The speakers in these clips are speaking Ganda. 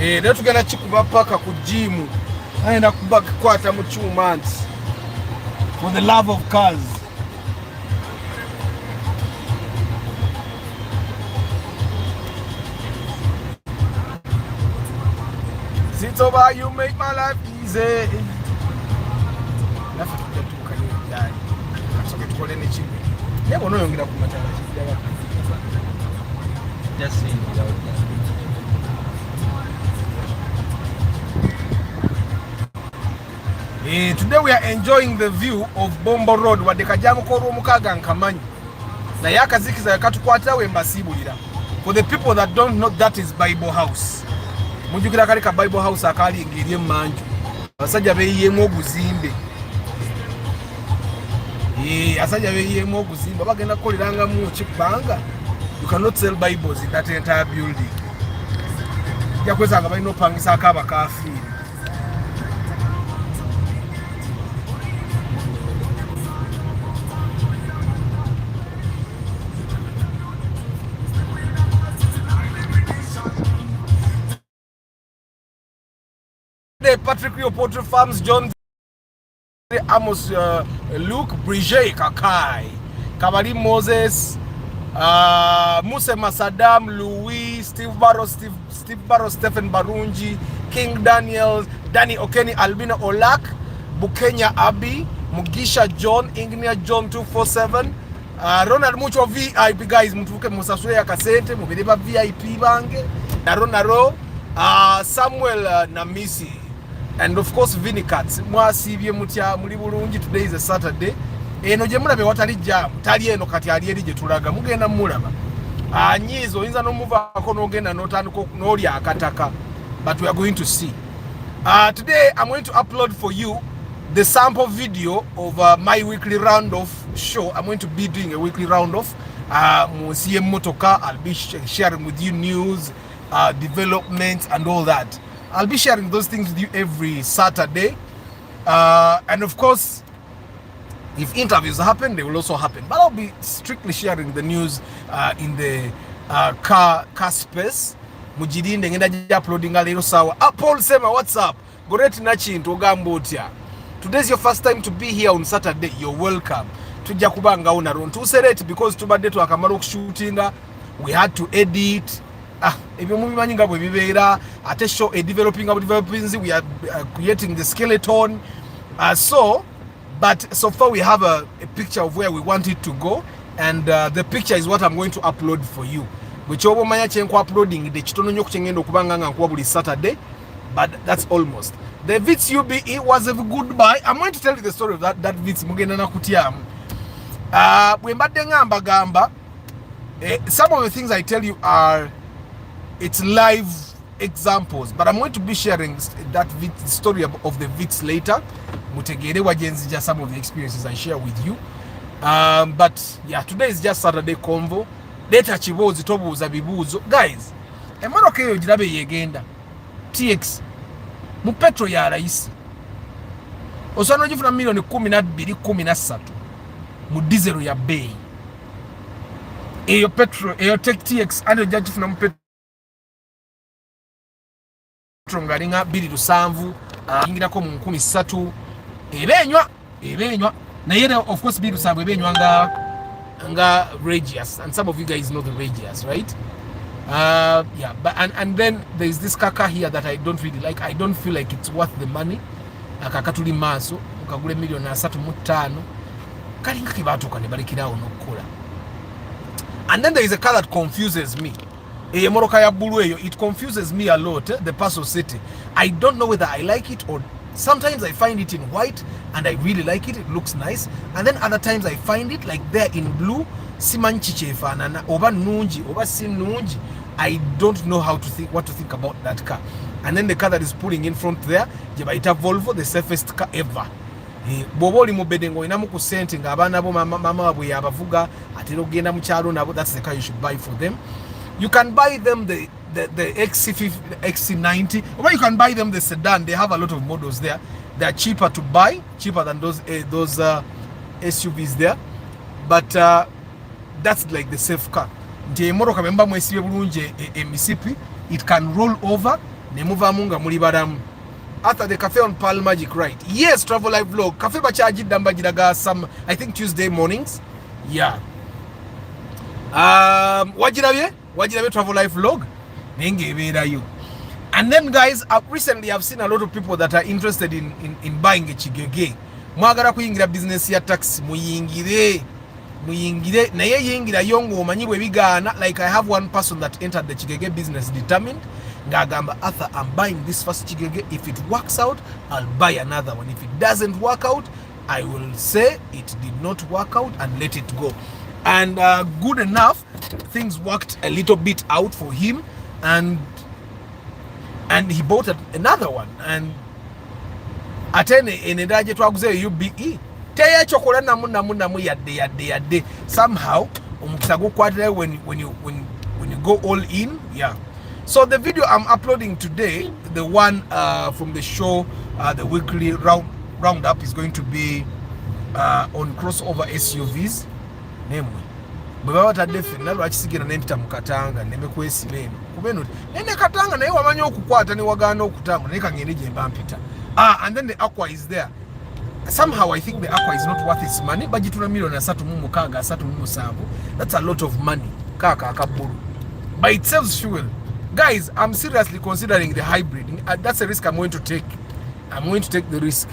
Leo tugenda kikuba paka ku gym. Aina kukwata mu 2 months. For the love of cars. Since over you make my life easy. Nafa tukuka ni ndani. Kasoke tukole ne chimbe. Yebo no yongira ku matala chijja. Just saying without that. Today we are enjoying the view of Bombo Road wadekajamu ko Mukaga nkamanyi na yakazikiza yakatukwata we mbasibulira. For the people that don't know, that is Bible House. Mujukira kali ka Bible House akali ngiriye manju abasajja beyiyemu oguzimbe asajja beyiyemu oguzimbe bagenda kukoliranga mu kibanga. You cannot sell Bibles in that entire building. Yakwesanga balina opangisa akaba kafiri. Patrick Rio Poultry Farms, John Amos, Luke Briget Kakai, Kabali Moses, Muse Masadam, Louis, Steve Barrow, Stephen Barunji, King Daniels, Danny Okeni, Albina Olak, Bukenya Abi, Mugisha John, Ingenia John 247, Ronald Mucho VIP guys, Mutuke Musasue ya Kasete, Mubiriba VIP bange, Naro, Samuel Namisi. And of course Vinicats mwasibye mutya muli bulungi. Today is a Saturday. Eno je mulabe watali jam tali eno kati ali eri je tulaga mugenda mulaba nyizo oyinza nomuva ako nogenda notandika noli akataka, but we are going to see. Today I'm going to upload for you the sample video of my weekly round-off show. I'm going to be doing a weekly round-off. Musiye motoka, I'll be sharing with you news, developments and all that. I'll be sharing those things with you every Saturday. And of course, if interviews happen, they will also happen. But I'll be strictly sharing the news in the car space. Mujidinde ngenda uploading a little sawa. Paul Sema, what's up? Goreti nachi into Gambotia. Today's your first time to be here on Saturday. You're welcome. Tujja kubanga unaron. Tuserete because tubadde twakamarok shooting. We had to edit. Ebyo mubimanyi nga bwe bibeera ate show developing, we are creating the skeleton. But so far we have a picture of where we want it to go, and the picture is what I'm going to upload for you. Which obo manya chenko uploading the kitono nnyo kukyengenda okubanga nga nkuwa buli Saturday, but that's almost. The Vitz UBE was a good buy. I'm going to tell you the story of that Vitz mugenda nakutyamu. Bwe mbadde ngamba gamba, some of the things I tell you are it's live examples, but I'm going to be sharing that story of the Vitz later. Mutegere wajenzija some of the experiences I share with you. But yeah, today is just Saturday Convo. Later chibozi tobuza bibuzo. Guys, emotoka eyo girabe yegenda TX mu petro ya rais osano jifuna milioni 12 13 mu diesel ya bay. Eyo petro eyo TX ando jajifuna mu petro ngalinga 2.7 ingirako mu 13 ebenywa na yere of course 2.7 ebenywa nga radius, and some of you guys know the radius, right? Yeah, but and then there is this kaka here that I don't really like. I don't feel like it's worth the money. Akakatuli maso ukagule milioni 3.5 kalinga kibatu kanebalikirawo nokukola. And then there is a car that confuses me. It confuses me a lot, the Paso City. I don't know whether I like it, or sometimes I find it in white and I really like it. It looks nice. And then other times I find it like there in blue. Simanchichefana oba nunji oba sin nunji. I don't know what to think about that car. And then the car that is pulling in front there, jebaita Volvo, the safest car ever. Boboli mubedengo inamu kusente nga abana bo mama bwe yabavuga atero genda mu kyalo nabo. That's the car you should buy for them. You can buy them the XC50, XC90, or you can buy them the sedan. They have a lot of models there. They are cheaper to buy, cheaper than those SUVs there. But that's like the safe car. It can roll over. ne muvamu nga muli balamu. After the cafe on Pearl Magic, right? Yes, travel live vlog. Cafe bachaji damba jiraga some, I think Tuesday mornings. Yeah. Wajirabe travel live vlog. Nenge vera you. And then guys, recently I've seen a lot of people that are interested in buying a chigege. Mwagala kuyingira business ya taxi muyingire naye yingira yongo omanyi bwe bigaana. Like I have one person that entered the chigege business determined ngagamba Arthur, I'm buying this first chigege. If it works out, I'll buy another one. If it doesn't work out, I will say it did not work out and let it go. And good enough, things worked a little bit out for him, and he bought another one. And atene enedaje twaguze UBE teya chokola namu yadde somehow omukisa gukwatira when you go all in. Yeah. So the video I'm uploading today, the one from the show, the weekly roundup, is going to be on crossover SUVs. Nemwe bwe batadde fenna lwaki sigenda nempita mu Katanga nemekwesiba eno kubeno nene Katanga naye wamanyi okukwata ne wagaana okutambula naye kangende gye mba mpita. And then the Aqua is there. Somehow I think the Aqua is not worth its money. Bagitula million 36 that's a lot of money. Kaka akabulu, but it saves fuel. Guys, I'm seriously considering the hybrid. That's a risk I'm going to take. I'm going to take the risk.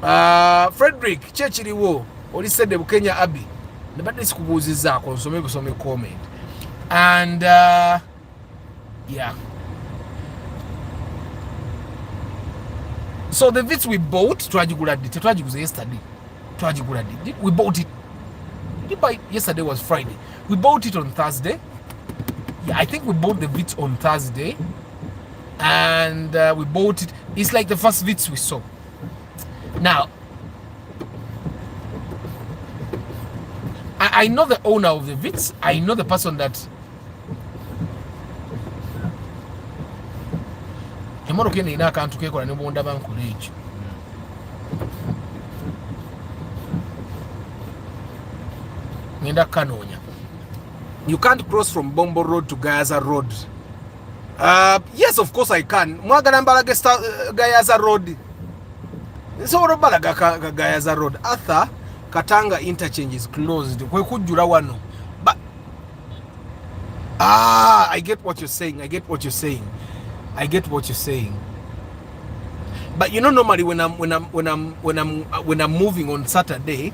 Frederick Chechiriwo oli said the Kenya Abbey nabadde sikubuuzizaako nsome comment. And yeah, so the Vitz we bought twagiguladde yesterday. We bought it. Did you buy it? Yesterday was Friday. We bought it on Thursday. Yeah, I think we bought the Vitz on Thursday, and we bought it. It's like the first Vitz we saw. Now, I know the owner of the Vitz. I know the person that. You can't cross from Bombo Road to Gayaza Road. Yes, of course I can. Mwagala mbalage Gayaza Road. So balaga Gayaza Road. Arthur, Katanga interchange is closed. Kwe kujula wano. But I get what you're saying. But you know, normally when I'm moving on Saturday.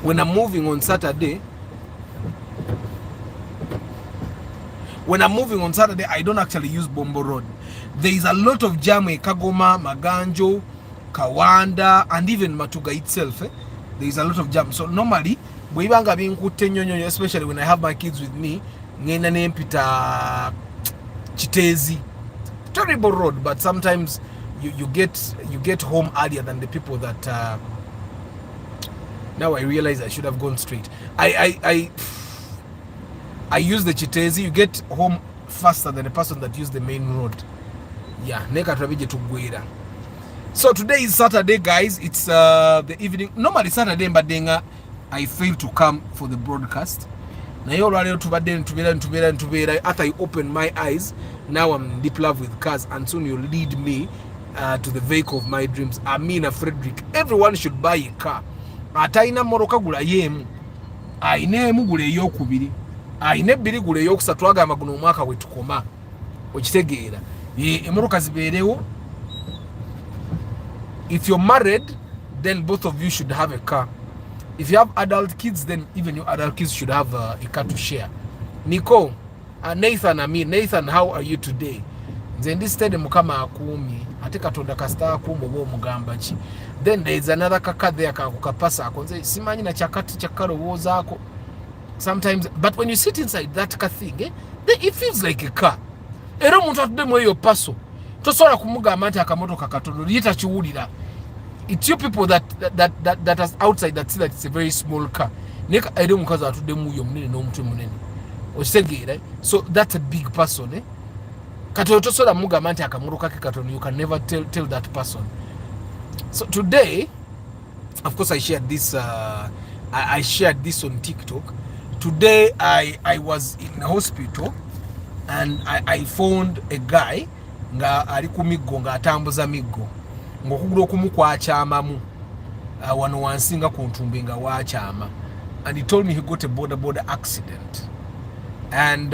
When I'm moving on Saturday, I don't actually use Bombo Road. There is a lot of jam in Kagoma, Maganjo, Kawanda, and even Matuga itself. There is a lot of jam. So normally, especially when I have my kids with me, ngenda nempita Chitezi. Terrible road, but sometimes you get home earlier than the people that. Now I realize I should have gone straight. I use the Chitezi. You get home faster than the person that used the main road. Yeah, neka trabije tugwira. So today is Saturday, guys. It's the evening. Normally Saturday mbadenga I fail to come for the broadcast. Na yo lwalero tubadde ntubera. After I open my eyes, now I'm in deep love with cars, and soon you'll lead me to the vehicle of my dreams. Amina Frederick. Everyone should buy a car. Ataina moroka gula yemu aine emu gule eyokubiri aine ebbiri gule eyokusatu agamba guno omwaka we tukoma okitegeera emoroka zibeerewo. If you're married, then both of you should have a car. If you have adult kids, then even your adult kids should have a car to share. Nico, Nathan, how are you today? Nze steady mukama akumi ate katonda kasita akumu oba omugamba ki. Then there is another kaka there kakukapasa ako nze simanyi na chakati chakalowoozaako sometimes, but when you sit inside that car thing, it feels like a car. Era omuntu atuddemu eyo paso tosobola kumugamba nti akamotoka katono liyita kiwulira. It's you people that are outside that see that it's a very small car. Neka era omukazi atuddemu yo munene n'omutwe munene okitegeera. So that's a big person. Katono tosobola mugamba nti akamotoka ke katono. You can never tell that person. So today, of course, I shared this. I shared this on TikTok. Today, I was in a hospital. and I found a guy nga ali ku miggo nga atambuza miggo ng'okugula okumu kwakyamamu wano wansi nga ku ntumbe nga wakyama, and he told me he got a border accident, and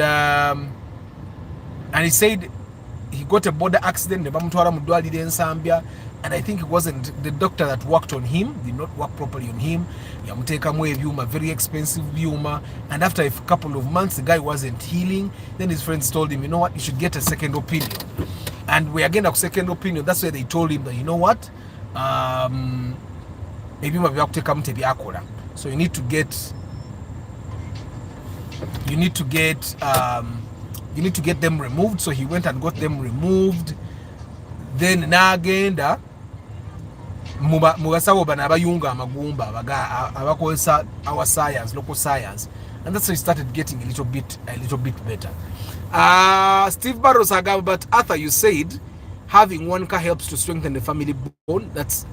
he said he got a border accident ne bamutwala mu ddwaliro ensambya, and I think it wasn't the doctor that worked on him, did not work properly on him. Yamuteekamu ebyuma, very expensive byuma, and after a couple of months the guy wasn't healing. Then his friends told him, you know what, you should get a second opinion. And we again have second opinion. That's why they told him that, you know what, ebyuma byakuteekamu tebyakola, so you need to get them removed. So he went and got them removed. Then n'agenda mu basawo bano abayunga amagumba abakozesa our science, local science, and that's how he started getting a little bit better. Steve Barrows agamba, but Arthur, you said having one car helps to strengthen the family bond. That's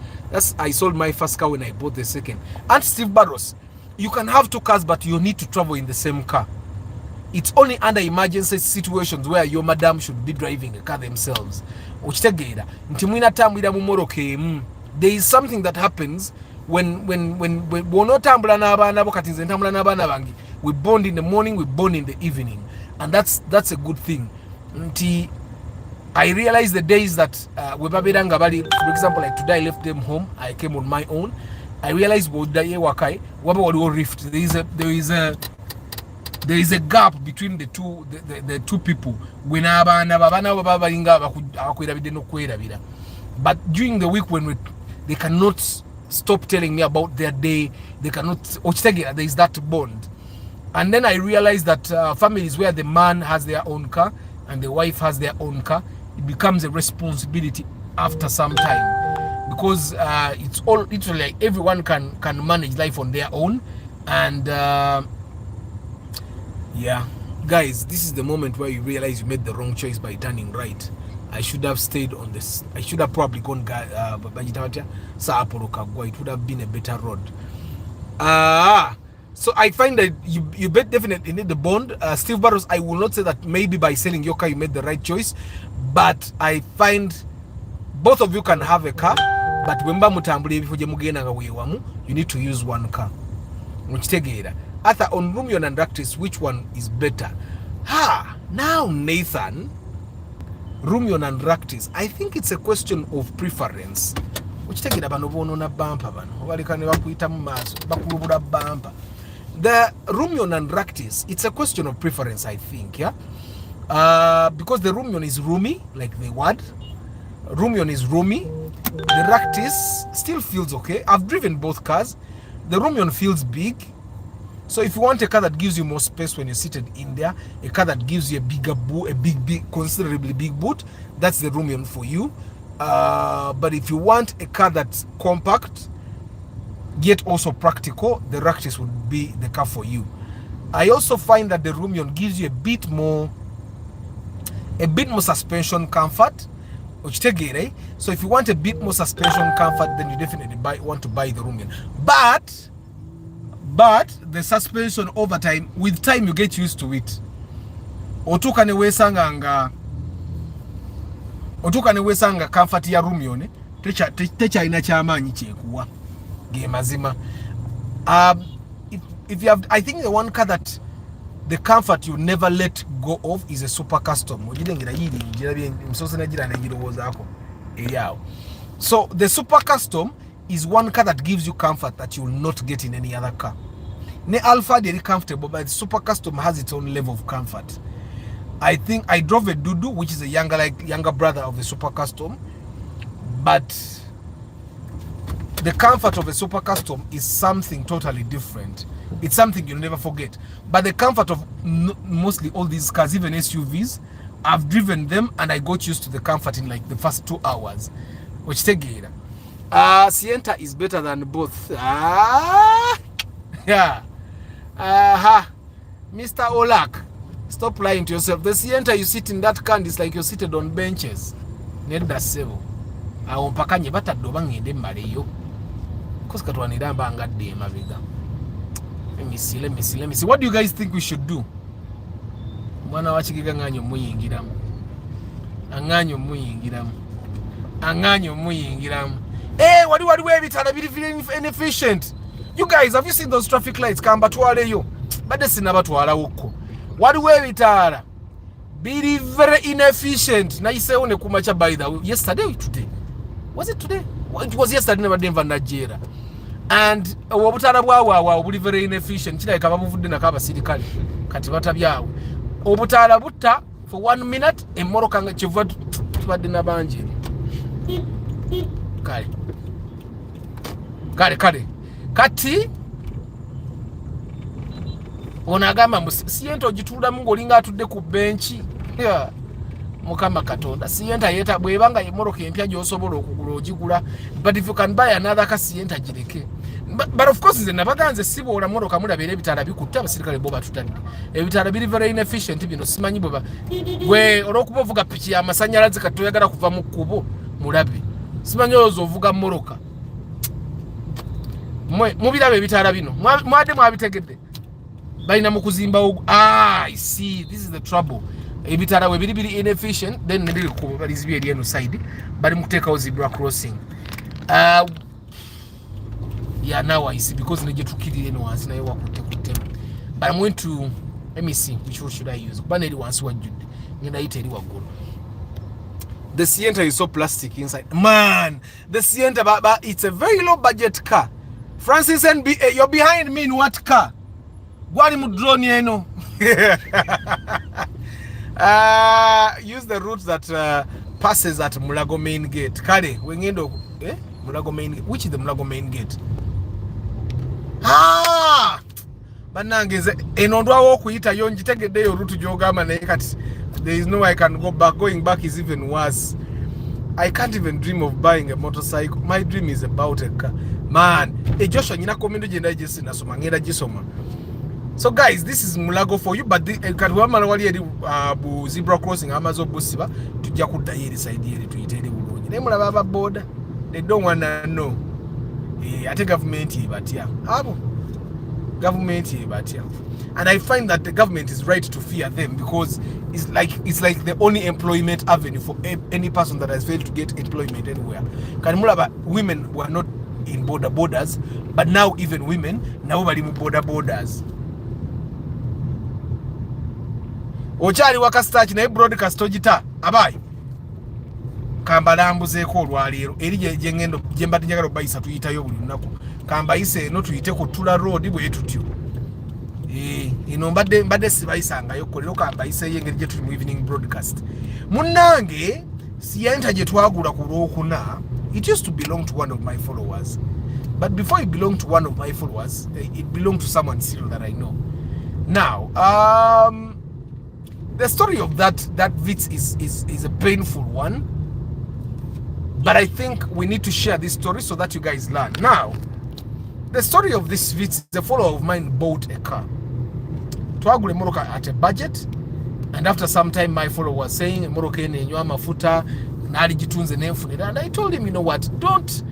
I sold my first car when I bought the second. And Steve Barrows, you can have two cars, but you need to travel in the same car. It's only under emergency situations where your madam should be driving a car themselves. There is something that happens when we bond in the morning, we bond in the evening, and that's a good thing. I realized the days that for example, like today I left them home, I came on my own. I realized there is a gap between the two people. But during the week when they cannot stop telling me about their day, they cannot, there is that bond. And then I realized that families where the man has their own car and the wife has their own car, it becomes a responsibility after some time, because it's all literally like everyone can manage life on their own. And yeah, guys, this is the moment where you realize you made the wrong choice by turning right. I should have stayed on this. I should have probably gone it would have been a better road. So I find that you definitely need the bond. Steve Barrows, I will not say that maybe by selling your car you made the right choice, but I find both of you can have a car, but you need to use one car. Arthur, on Rumion and Ractis, which one is better? Now Nathan, Rumion and Ractis, I think it's a question of preference. The Rumion and Ractis, it's a question of preference, I think, yeah? Because the Rumion is roomy, like the word. Rumion is roomy. The Ractis still feels okay. I've driven both cars. The Rumion feels big. So if you want a car that gives you more space when you're seated in there, a car that gives you a bigger boot, a big, considerably big boot, that's the Rumion for you. But if you want a car that's compact, yet also practical, the Ractis would be the car for you. I also find that the Rumion gives you a bit more suspension comfort. So if you want a bit more suspension comfort, then you definitely want to buy the Rumion. But the suspension over time, with time you get used to it. Otukane wesanga comfort ya Rumion techa ina chamanyi chekuwa ge mazima. If you have, I think the one car that the comfort you never let go of is a super custom. So the super custom is one car that gives you comfort that you will not get in any other car. Ne Alpha, they're comfortable, but the super custom has its own level of comfort. I think I drove a Dudu, which is a younger brother of the super custom, but the comfort of a super custom is something totally different. It's something you'll never forget. But the comfort of mostly all these cars, even SUVs, I've driven them and I got used to the comfort in like the first 2 hours. Which take it. Sienta is better than both. Yeah. Mr. Olak, stop lying to yourself. The Sienta you sit in that car, it's like you're seated on benches. Neda sevo. Awompakanye bata dobangende maleyo. Koska twanira mbanga de maviga. Let me see. What do you guys think we should do? mwana wa Kigega nganyo muyingiramu anganyo muyingiramu anganyo muyingiramu wali ebitala biri inefficient. You guys, have you seen those traffic lights? Kamba twaleyo bade sinabatwala wukko waliwo ebitala biri very inefficient. Nayiseewo ne kumacha by the way yesterday or today, was it today? It was yesterday. Never denva Nigeria. And obutala bwawawa buli very inefficient. Kirabika babuvudde nakaba sirikale kati batabyawo obutala butta for 1 minute emmoroka nga kiva tubadde nabanje kale kati onagamba siyenta ogituulamu ng'olinga atudde ku benchi. Mukama Katonda siyenta yeta bwebanga emmoroka empya gy'osobola okugula ogigula, but if you can buy another ka siyenta gireke. But of course nze nabaganze siboola moroka mulabera ebitala bikutta abasirikale bo batutadde ebitala biri very inefficient bino simanyi bwe olwokuba ovuga piki y'amasannyalaze kati toyagala kuva mu kkubo mulabe simanyi ozo ovuga moroka mubiraba ebitala bino mwadde mwabitegedde balina mu kuzimba I see, this is the trouble. Ebitala we biri inefficient then nebiri ku balizibi eri eno side bali mu kuteekawo zebra crossing. Yeah, now I see, because nejetukirire eno wansi naye wakutte. But I'm going to, let me see which one should I use. Kuba neri wansi wajjudde ngenda yita eri waggulu. The Sienta is so plastic inside. Man, the Sienta, it's a very low budget car. Francis NBA, you're behind me in what car? Gwali mu drone eno. Use the route that passes at Mulago main gate. Kale, wengendo, Mulago main gate. Which is the Mulago main gate? Banangeze enondwa okuyita yo njitegedde yo route gyogamba naye kati there is no way I can go back. Going back is even worse. I can't even dream of buying a motorcycle. My dream is about a car. Man, Joshua nyina komendo genda jesi nasoma ngenda gisoma. So guys, this is Mulago for you, but kati wamala wali eri bu zebra crossing amazo busiba tujja kudda yeri side yeri tuyitere bulungi. Naye mulaba aba border, they don't wanna know. Ate government ibatya. Abo government ibatya. And I find that the government is right to fear them, because it's like the only employment avenue for any person that has failed to get employment anywhere. Kanimulaba, women were not in borders, but now even women now bali mu borders. Ochali wakastach na broadcast ogita abai kamba lambuzeeko olwaleero eri jengendo jembadde njagala bayisa tuyitayo buli lunaku kamba ise no tuyite ko tula road bwe tutyo ino mbadde sibayisangayo kolero kamba ise yengeri je tuli mu evening broadcast munnange Sienta je twagula ku Lwokuna. It used to belong to one of my followers, but before it belonged to one of my followers, it belonged to someone still that I know. Now the story of that Vitz is a painful one, but I think we need to share this story so that you guys learn. Now, the story of this Vitz, a follower of mine bought a car. Twagule moroka at a budget, and after some time my follower was saying moroka enywa mafuta nali gitunze nenfunira, and I told him, you know what, don't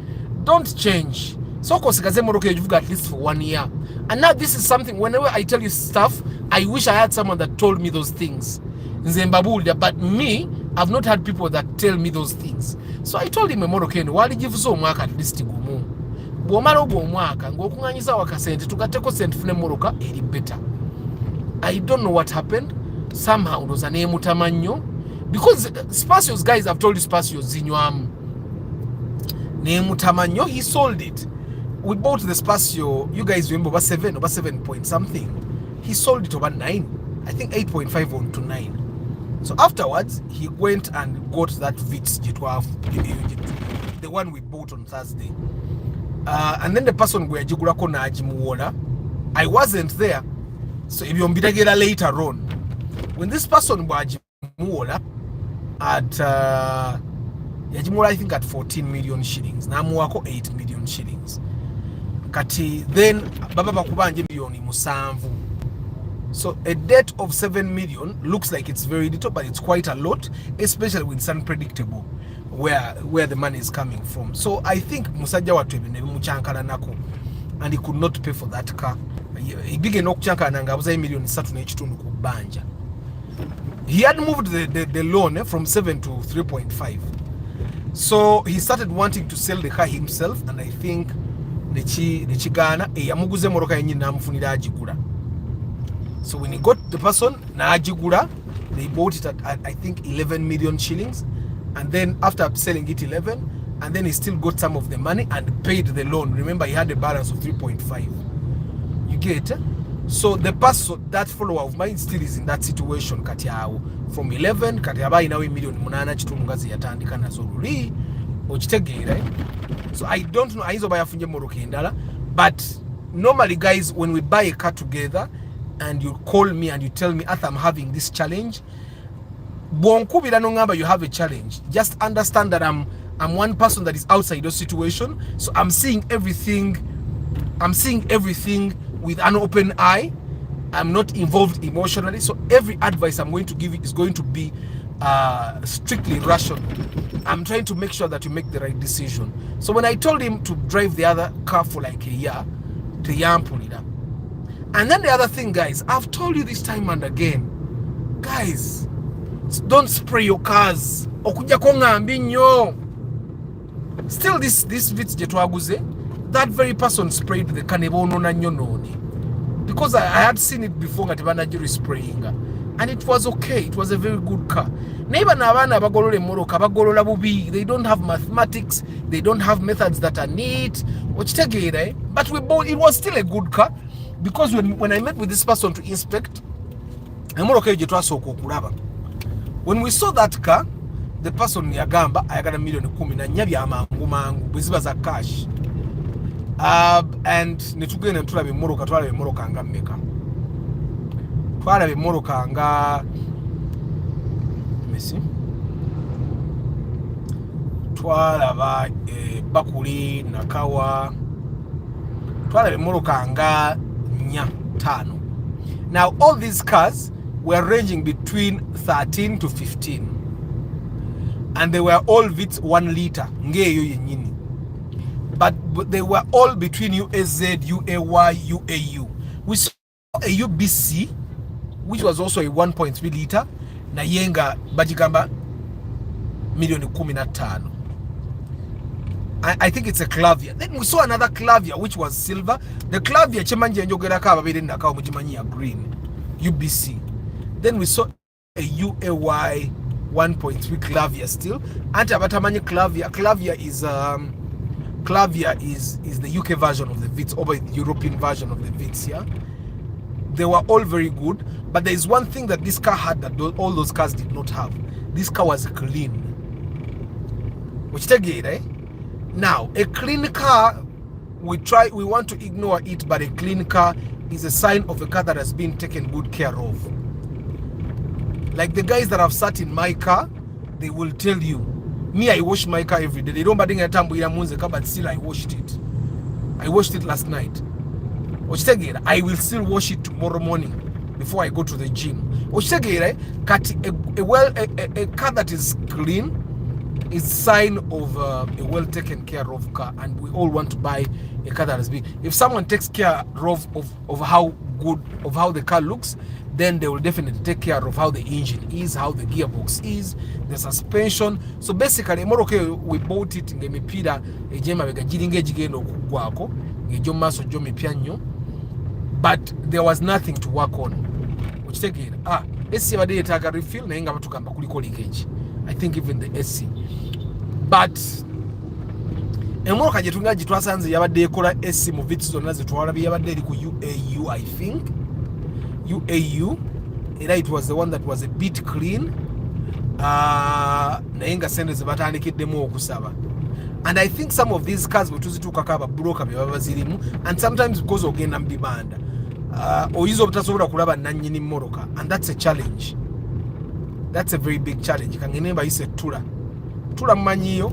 change. So kosikaze moroka you've got at least for 1 year. And now this is something, whenever I tell you stuff, I wish I had someone that told me those things. But me, I've not had people that tell me those things. So I told him, Morokeni, wali jivuzo mwaka at least gumu. Bwomala obwo mwaka, ng'okunganyisa wakasente, tukateko sente fune moroka, eri better. I don't know what happened. Somehow, ndoza neemutamma nnyo. Because Spio's guys have told you Spio zinywamu. Neemutamma nnyo, he sold it. We bought the Spio, you guys remember, over 7 point something. He sold it over 9. I think 8.5 on to 9. So afterwards, he went and got that Vitz G12, the one we bought on Thursday. And then the person where Jigurako Najimuola, I wasn't there. So if you later on, when this person was Jimuola at Yajimola, I think at 14 million shillings, Namuako 8 million shillings. Kati then Baba Bakubanje million musanvu. So a debt of 7 million looks like it's very little, but it's quite a lot, especially when it's unpredictable where the money is coming from. So I think Musajja Watwebe ne muchankala nako, and he could not pay for that car. He began okuchankala nanga abuza million 3 n'ekitundu ku bbanja. He had moved the loan from 7 to 3.5. So he started wanting to sell the car himself, and I think the Chigana yamuguze moroka yenye namufunira ajigura. So when he got the person na ajigura, they bought it at I think 11 million shillings, and then after selling it 11, and then he still got some of the money and paid the loan. Remember, he had a balance of 3.5. You get it? So the person, that follower of mine, still is in that situation. Katiao from 11, katiaba inawe million munana chitungazi yatandika na zoruli ochitege, right? So I don't know aizo baya funje moroke ndala, but normally guys, when we buy a car together and you call me and you tell me, Arthur, I'm having this challenge, bonkubira no ngamba you have a challenge, just understand that I'm one person that is outside your situation, so I'm seeing everything with an open eye. I'm not involved emotionally, so every advice I'm going to give you is going to be strictly rational. I'm trying to make sure that you make the right decision. So when I told him to drive the other car for like a year, and then the other thing, guys, I've told you this time and again, guys, don't spray your cars. Still, this Vitz jetwaguze, that very person sprayed the kanebono na nyononi, because I had seen it before ngatibana respraying, and it was okay. It was a very good car. Neighbor na abana bagolola moroka bagolola bubi. They don't have mathematics. They don't have methods that are neat. But we bought. It was still a good car, because when I met with this person to inspect, when we saw that car, the person yagamba ayagala $1,10,000 na nyabya amangu mangu bweziba za cash. And netugenda tulabe moroka twalabe moroka nga mmeka. Twalabe moroka nga Messi. Twalaba bakuli nakawa. Twalabe moroka nga 5. Now all these cars were ranging between 13 to 15. And they were all Vitz 1 liter. Ngeyo yenyini. But they were all between UAZ, UAY, UAU. We saw a UBC, which was also a 1.3 liter. Na yenga bajigamba $1,15,000. I think it's a Clavier. Then we saw another Clavier, which was silver. The Clavier chemanje njogera ka babiri ndaka omujimanyi ya green. UBC. Then we saw a UAY 1.3 Clavier still. Anti abatamanyi Clavier. Clavier is the UK version of the Vitz, or the European version of the Vitz, yeah? They were all very good, but there is one thing that this car had that all those cars did not have. This car was clean. Which take it, eh? Now, a clean car, we want to ignore it, but a clean car is a sign of a car that has been taken good care of. Like the guys that have sat in my car, they will tell you, me, I wash my car every day. They don't bring a tambo in a car, but still I washed it. I washed it last night. I will still wash it tomorrow morning before I go to the gym. A car that is clean is sign of a well taken care of car, and we all want to buy a car that has been. If someone takes care of how the car looks, then they will definitely take care of how the engine is, how the gearbox is, the suspension. So basically, we bought it in the mipira ejema bega jiringe jigendo kugwako ngejomaso jo mipyanyo, but there was nothing to work on. Which take it AC bade yetaka refill na inga batukamba kuliko leakage. I think even the AC. But emoroka jetunga jitwasanze yabade ekola AC mu Vitz zonna zetwala yabade eri ku UAU, I think. UAU, and it was the one that was a bit clean. Nainga senders batandikidemu okusaba. And I think some of these cars butuzituka kaba broker bebabazirimu, and sometimes because ogenda mbibanda oyizo butasobola kulaba nanyini moroka, and that's a challenge. That's a very big challenge. Kangenemba ise tula manyiyo.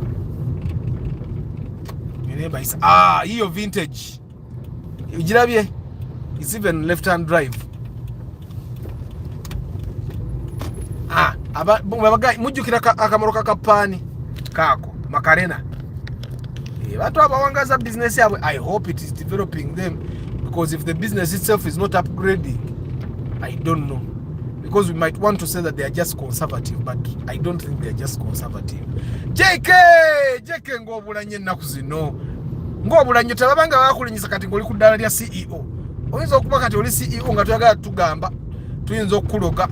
Ngenemba ise hiyo vintage. Ujirabye, it's even left hand drive. Mujukira akamoroka kapani kako makarena batu abawangaza business yabwe. I hope it is developing them, because if the business itself is not upgrading, I don't know. because we might want to say that they are just conservative, but I don't think they are just conservative. JK ng'obulanye ennaku zino. Ng'obulanye tababanga bakulinyisa kati ng'oli ku ddala lya CEO. Oyinza okuba kati oli CEO nga tuyagala tugamba tuyinza okuloga.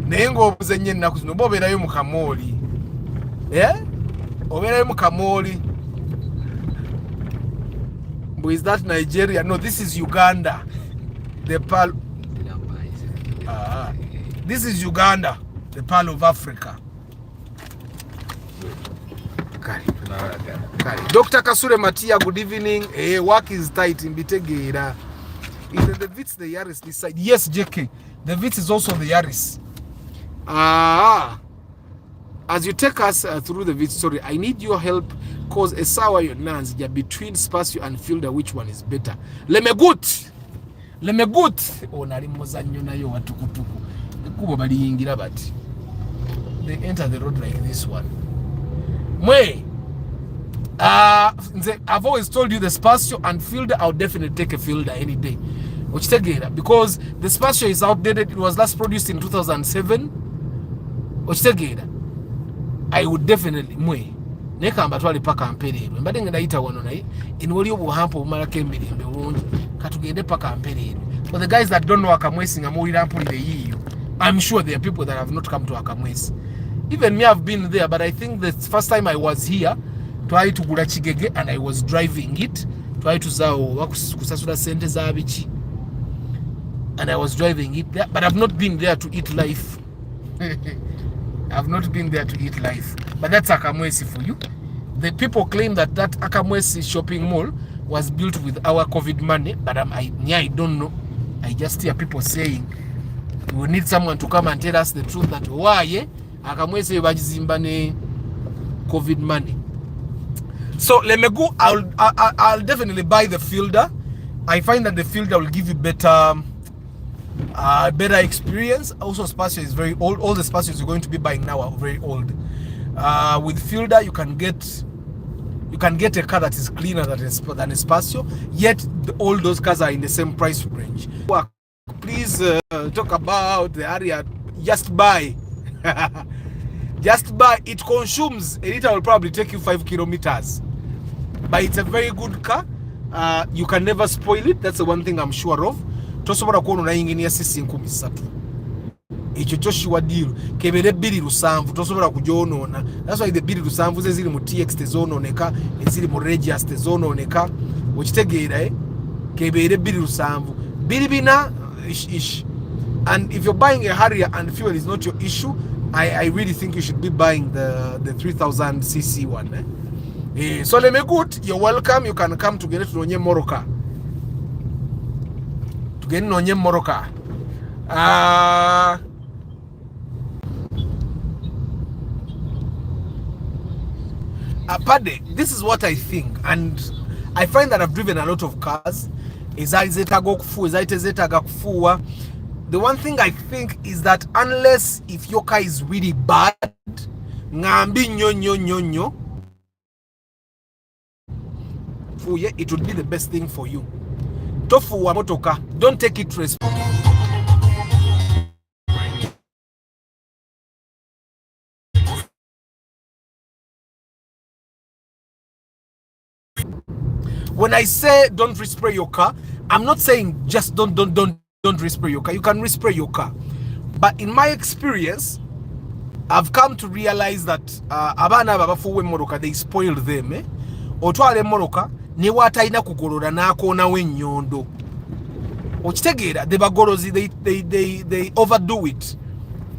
Naye ng'obuze nnyo ennaku zino oba obeerayo mu kamooli. Obeerayo mu kamooli. Is that Nigeria? No, this is Uganda. The pearl. This is Uganda, the pearl of Africa. Dr. Kasure Matia, good evening. Work is tight in Bitegeira. Is the Vitz the Yaris this side? Yes, JK. The Vitz is also the Yaris. As you take us through the Vitz story, I need your help cause a sour your nans between Spio and Fielder, which one is better? Lemegut. Oh, nari mozanyo na yo watukutuku. Kubo bali yingira bati. They enter the road like this one. I've always told you the Spio and Fielder, I'll definitely take a Fielder any day. Because the Spio is outdated. It was last produced in 2007. I would definitely nekamba twali paka mperero mbadde ngenda yita wano naye enwoli obuhampo obumalako emirembe bulungi katugende paka mperero. For the guys that don't know Akamwesi nga muwulira mpulire yiyo, I'm sure there are people that have not come to Akamwesi. Even me, I've been there, but I think the first time I was here twali tugula kigege and I was driving it. Twali tuzaawo kusasula sente za biki and I was driving it there, but I've not been there to eat life. I've not been there to eat life, but that's Akamwesi for you. The people claim that Akamwesi shopping mall was built with our COVID money, but I don't know. I just hear people saying we need someone to come and tell us the truth that why Akamwesi bajizimba ne COVID money. So let me go. I'll definitely buy the Fielder. I find that the Fielder will give you better experience. Also, Spio is very old. All the Spios you're going to be buying now are very old. With Fielder, you can get a car that is cleaner than a Spio. Yet all those cars are in the same price range. Please talk about the area. Just buy. Just buy. It consumes a liter will probably take you 5 kilometers, but it's a very good car. You can never spoil it. That's the one thing I'm sure of. Tosobola kuona na engineer sisi 13 ekyo Joshua deal kebere 207 tosobola kujonona. That's why the 207 ze ziri mu TX tezononeka eziri mu Regius tezononeka okitegeera kebere 207 biribina ish. And if you're buying a Harrier and fuel is not your issue, I really think you should be buying the 3000cc one. So let me good. You're welcome. You can come together to Nonye Moroka. Together Nonye Moroka. Pardon, this is what I think, and I find that I've driven a lot of cars. The one thing I think is that unless if your car is really bad, it would be the best thing for you. Tofu wa motoka, don't take it responsible. When I say don't respray your car, I'm not saying just don't respray your car. You can respray your car, but in my experience, I've come to realize that abana babafuwe moroka, they spoil them. Otwale moroka ne wataina kugorora nakona wenyondo. Okitegeera the bagorozi they overdo it.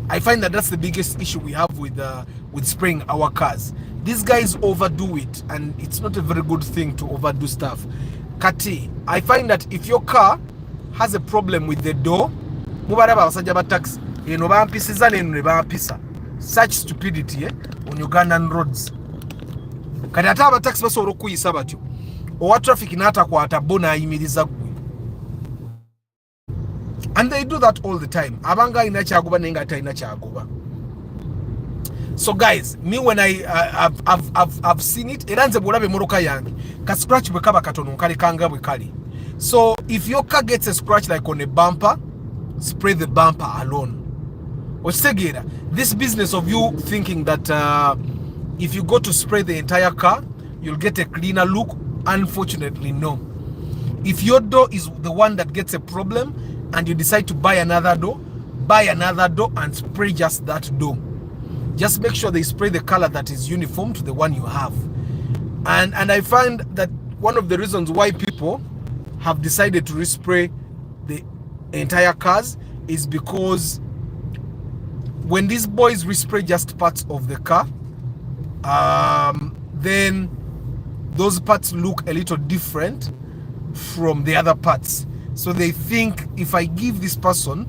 I find that that's the biggest issue we have with spraying our cars. These guys overdo it, and it's not a very good thing to overdo stuff. Kati, I find that if your car has a problem with the door, mubaraba basajja ba taxi eno bampisiza ne bampisa. Such stupidity on Ugandan roads. Kati ate aba taxi basobola okuyisa batyo. Owa traffic n'atakwata bona ayimiriza gwe. And they do that all the time. Abanga ina kyagoba nenga atalina kyagoba. So guys, me when I've seen it, eranze bulabe moroka yange. Ka scratch bwe kaba katono nkale kanga bwe kali. So if your car gets a scratch like on a bumper spray the bumper alone. This business of you thinking that if you go to spray the entire car, you'll get a cleaner look. Unfortunately, no. If your door is the one that gets a problem and you decide to buy another door and spray just that door. Just make sure they spray the color that is uniform to the one you have. And I find that one of the reasons why people have decided to respray the entire cars is because when these boys respray just parts of the car, then those parts look a little different from the other parts. So they think if I give this person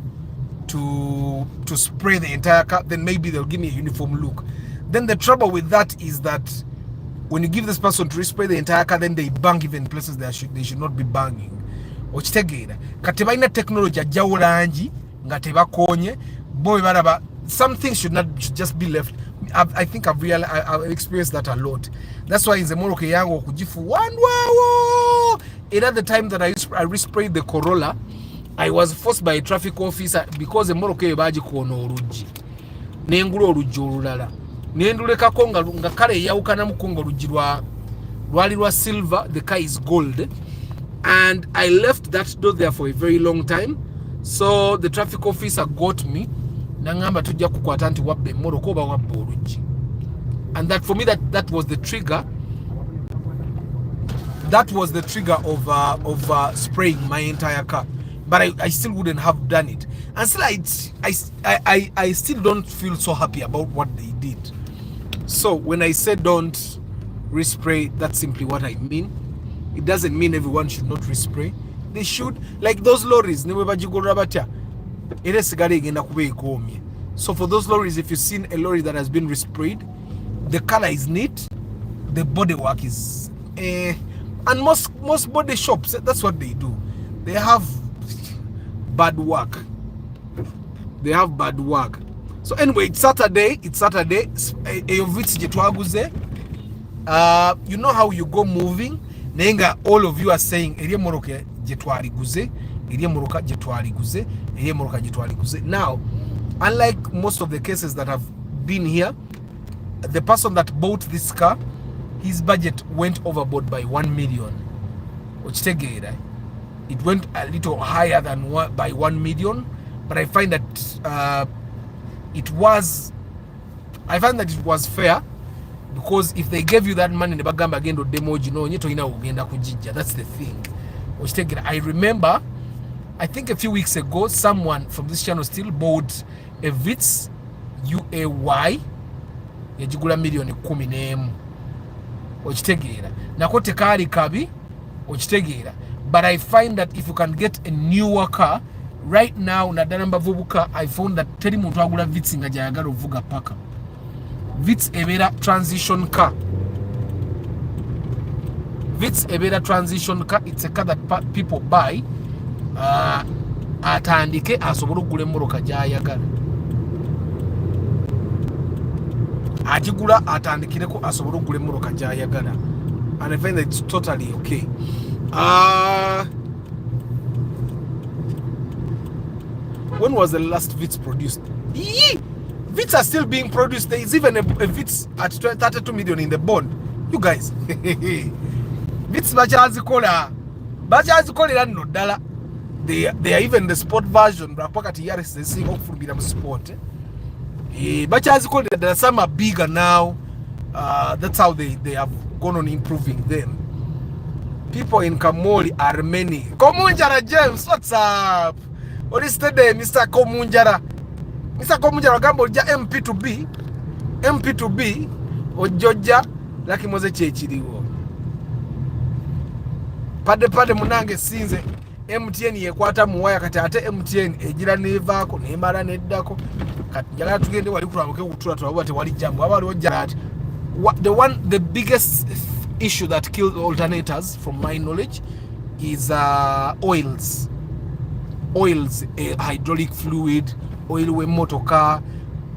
to spray the entire car, then maybe they'll give me a uniform look. Then the trouble with that is that when you give this person to respray the entire car, then they bang even places they should not be banging. Okitegeera kati balina technology ajawulangi nga tebakonye boy baraba. Some things should just be left. I think I've experienced that a lot. That's why in the Morocco yango kujifu one wow. Another time that I resprayed the Corolla, I was forced by a traffic officer because the Morocco baji kuono oluji nengula oluji olulala nendulekako nga kale yawukana mukongo oluji lwali lwa silver, the car is gold, and I left that door there for a very long time. So the traffic officer got me nangamba tujja kukwata nti wabbe Morocco ba wabbe oluji. And that for me that was the trigger. That was the trigger of spraying my entire car. But I still wouldn't have done it. And still I still don't feel so happy about what they did. So when I say don't respray, that's simply what I mean. It doesn't mean everyone should not respray. They should. Like those lorries, so for those lorries, if you've seen a lorry that has been resprayed, the color is neat, the body work is and most body shops, that's what they do. They have bad work. So anyway, it's Saturday. Vitz jetwaguze. You know how you go moving, nenga all of you are saying eriye Morocco jetwariguze, eriye Morocco jetwariguze, eriye Morocco jetwariguze. Now, unlike most of the cases that have been here, the person that bought this car, his budget went overboard by 1 million. It went a little higher than by 1 million, but I find that it was fair, because if they gave you that money in the bagamba agenda demo, you know, that's the thing. I remember, I think a few weeks ago, someone from this channel still bought a Vitz UAY yajigula million 10 okitegeera nako tekaali kabi okitegeera. But I find that if you can get a newer car right now, naddala mbavubuka, I found that teri muntu agula Vitz nga jayagala ovuga paka. Vitz ebeera transition car. Vitz ebeera transition car. It's a car that people buy atandike asobole okugula emmoroka gyayagala. Ajigula atandikireko asobole okugula emmoroka gyayagala. And I find that it's totally okay. When was the last Vitz produced? Vitz are still being produced. There is even a Vitz at 32 million in the bond. You guys. Vitz bachazikola no dala. They are even the sport version. Rapakati Yaris they sing hopefully be sport. Bachazikola, some are bigger now. That's how they have gone on improving them. People in Kamoli are many. Komunjara James, what's up? What is today, Mr. Komunjara? Mr. Komunjara gambo ja MP2B ojoja laki moze chechiriwo. Pade munange sinze MTN yekwata muwaya kati ate MTN ejira nevako nemara neddako kati njagala tugende wali kutwamuke kutula twabuwa tewali jambo abali ojja the biggest issue that kills alternators from my knowledge is oils, hydraulic fluid, oil with motor car,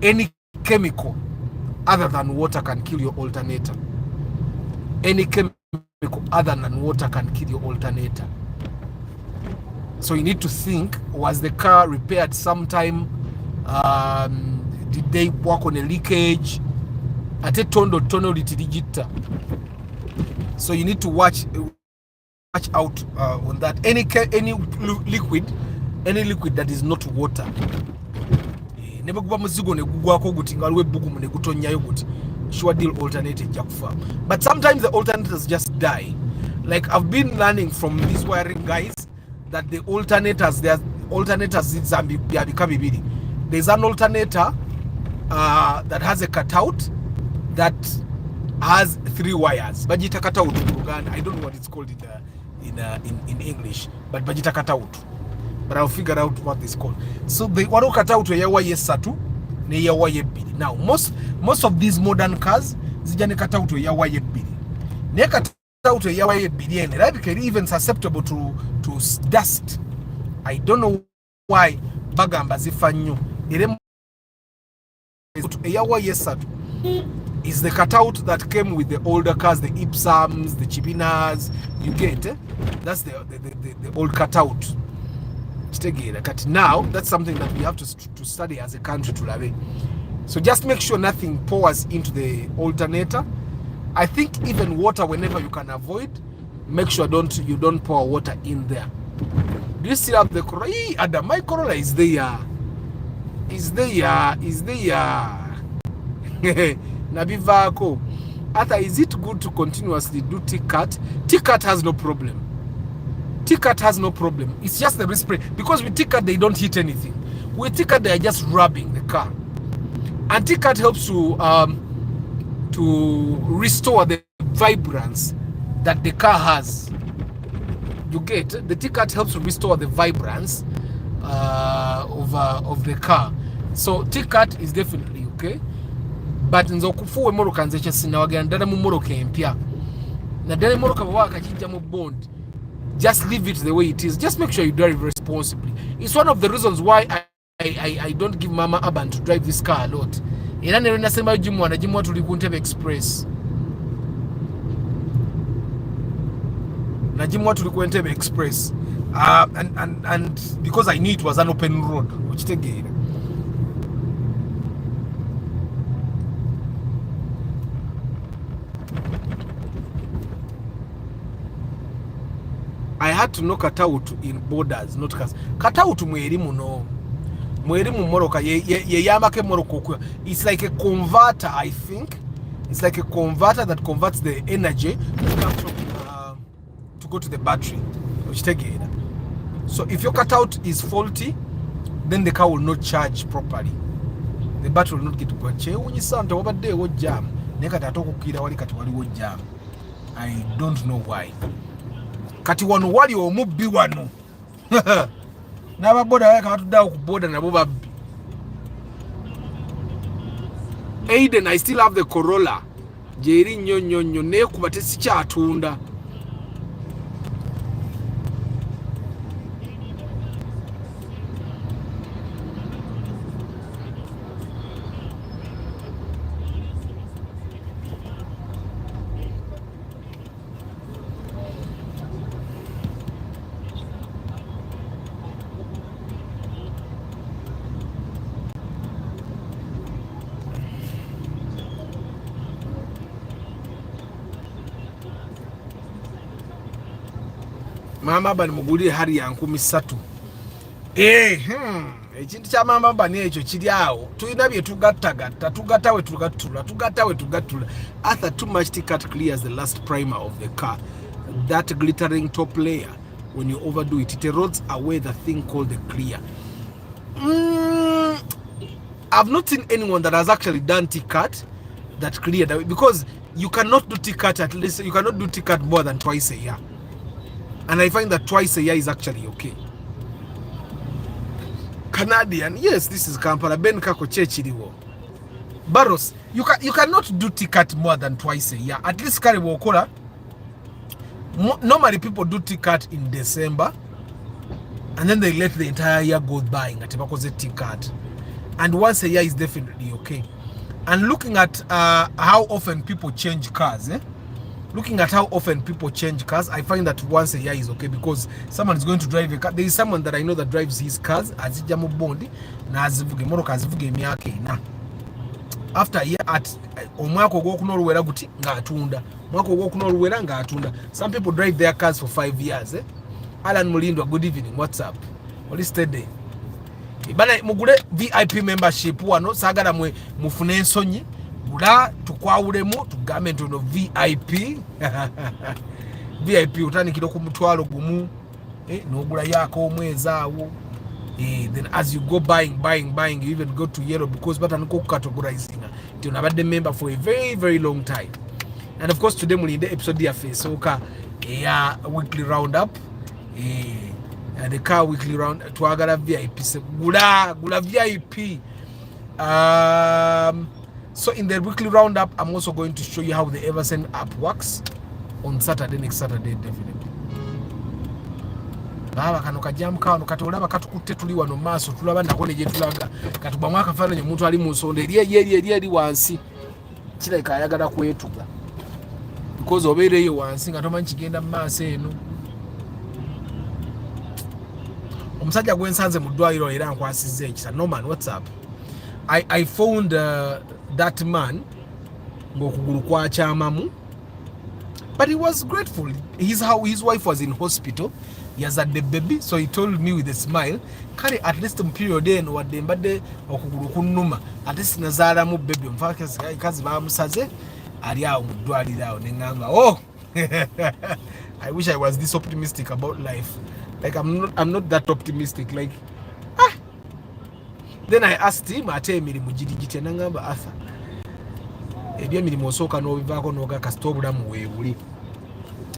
any chemical other than water can kill your alternator. Any chemical other than water can kill your alternator. So you need to think, was the car repaired sometime? Did they work on a leakage? Ate tondo litigita. So you need to watch out on that. Any liquid that is not water. Sure deal alternative. But sometimes the alternators just die. Like I've been learning from these wiring guys that the alternators, there's an alternator that has a cutout that has 3 wires. Bajita cutout in Uganda. I don't know what it's called in English, but bajita cutout. But I'll figure out what it's called. So the waro cutout ya wire satu ne ya wire bili. Now most of these modern cars zijane cutout ya wire bili. Ne cutout ya wire bili ene right, because even susceptible to dust. I don't know why bagamba zifanyo. Ere ya wire satu is the cutout that came with the older cars, the Ipsams, the Chibinas. You get it? That's the old cutout. Now that's something that we have to study as a country to love it. So just make sure nothing pours into the alternator. I think even water, whenever you can avoid, make sure you don't pour water in there. Do you still have the Corolla? Adam, my Corolla is there. Nabivako. Ata, is it good to continuously do T-cut? T-cut has no problem. T-cut has no problem. It's just the respray. Because with T-cut, they don't hit anything. With T-cut, they are just rubbing the car. And T-cut helps to restore the vibrance that the car has. You get? The T-cut helps to restore the vibrance of the car. So T-cut is definitely okay. But nzokufuwe moroka nzeche sinawagandana mu moroka empya. Na dale moroka bawaka kijja mu bond. Just leave it the way it is. Just make sure you drive responsibly. It's one of the reasons why I don't give Mama Aban to drive this car a lot. Era nero nasema jimwa tuli ku Ntebe Express. Na jimwa tuli ku Ntebe Express. And because I knew it was an open road, which again. I had to know cutout in borders, not cars. Cutout mwerimu no. Mwerimu moroka ye yamake moroko. It's like a converter, I think. It's like a converter that converts the energy to go to the battery. Which take it. So if your cutout is faulty, then the car will not charge properly. The battery will not get to go. Jam. I don't know why. Kati wano wali omubbi wano. N'ababoda waka batudda okuboda nabo babbi. Aiden, I still have the Corolla. Jeri nyonyo nekuba tesikyatunda. Mama bani mugulire hari ya 13. Ekintu kya mama bani ekyo kiri awo. Tulina bye tugatawe tugatula. After too much T-cut clears the last primer of the car. That glittering top layer, when you overdo it, it erodes away the thing called the clear. I've not seen anyone that has actually done T-cut that cleared away, because you cannot do T-cut, at least you cannot do T-cut more than twice a year. And I find that twice a year is actually okay. Canadian, yes, this is Kampala. Ben kako chechiriwo. Barros, you cannot do T-cut more than twice a year. At least carry wokola. Normally people do T-cut in December, and then they let the entire year go by. T-cut, and once a year is definitely okay. And looking at how often people change cars, looking at how often people change cars, I find that once a year is okay, because someone is going to drive a car. There is someone that I know that drives his cars azijja mu bondi na azivuga emmotoka azivuga emyaka ena. After a year at omwaka ogwokuna oluwera guti ng'atunda, omwaka ogwokuna oluwera ng'atunda. Some people drive their cars for 5 years. Alan Mulindwa, good evening, what's up? Oli steady. Bana mugule VIP membership wano, sagala mufune ensonyi. Gula tukwawulemu tugambe ntono VIP. VIP utandikira ku mutwalo gumu, n'ogula yako omwezi awo. Then as you go buying, you even go to yellow, because bataniko categorizing till nabadde member for a very, very long time. And of course today muli the episode ya Fesoka weekly roundup. The car weekly round twagala VIP. Gula VIP. So in the weekly roundup, I'm also going to show you how the Eversend app works on Saturday, next Saturday, definitely. Baba kano kajamu kano katolaba katukutte tuli wano maaso tulaba nakone je tulaga katuba mwaka fananye muntu ali mu nsonde eri wansi kireka ayagala kwetuga, because obeereyo wansi nga tomanyi kigenda maaso eno. Omusajja gwensanze mu ddwaliro era nkwasizza ekisa. No man, what's up? I found that man ng'okugulu kwakyamamu, but he was grateful. His wife was in hospital. He has had the baby, so he told me with a smile, kale at least mu period eno wadde mbadde okugulu kunnuma, at least nazaala mu baby kazi bamusaze ali awo mu ddwaliro awo. Ne ngamba, oh I wish I was this optimistic about life. Like I'm not that optimistic. Like then I asked him ate emirimu giri gitya, nangamba Arthur ebyemirimu osooka n'obivaako n'oga kasita obulamu weebuli.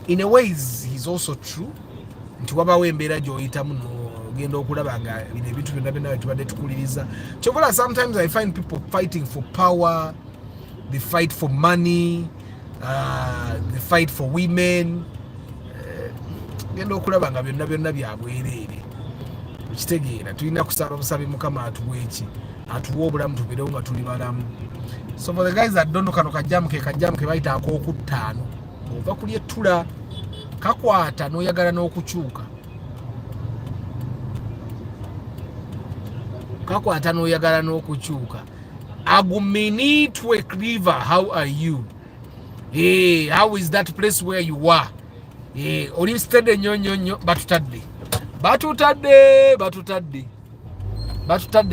In a way he's also true, nti wabawo embeera gy'oyitamu n'ogenda okulaba nga bino ebintu byonna byonna tubadde tukuliriza. Kyokola sometimes I find people fighting for power, they fight for money, they fight for women. Genda okulaba nga byonna byonna bya bwereere. Tukitegeera tulina kusaba busabe Mukama atuweeki, atuwa obulamu tubeerewo nga tuli balamu. So for the guys that don't know, kano kajamu ke bayita ak'okuttaano, ova kulya ettula kakwata n'oyagala n'okukyuka, kakwata n'oyagala n'okukyuka. Aguminitwe River, how are you? Hey, how is that place where you are? Hey, oli steady nnyo batutadde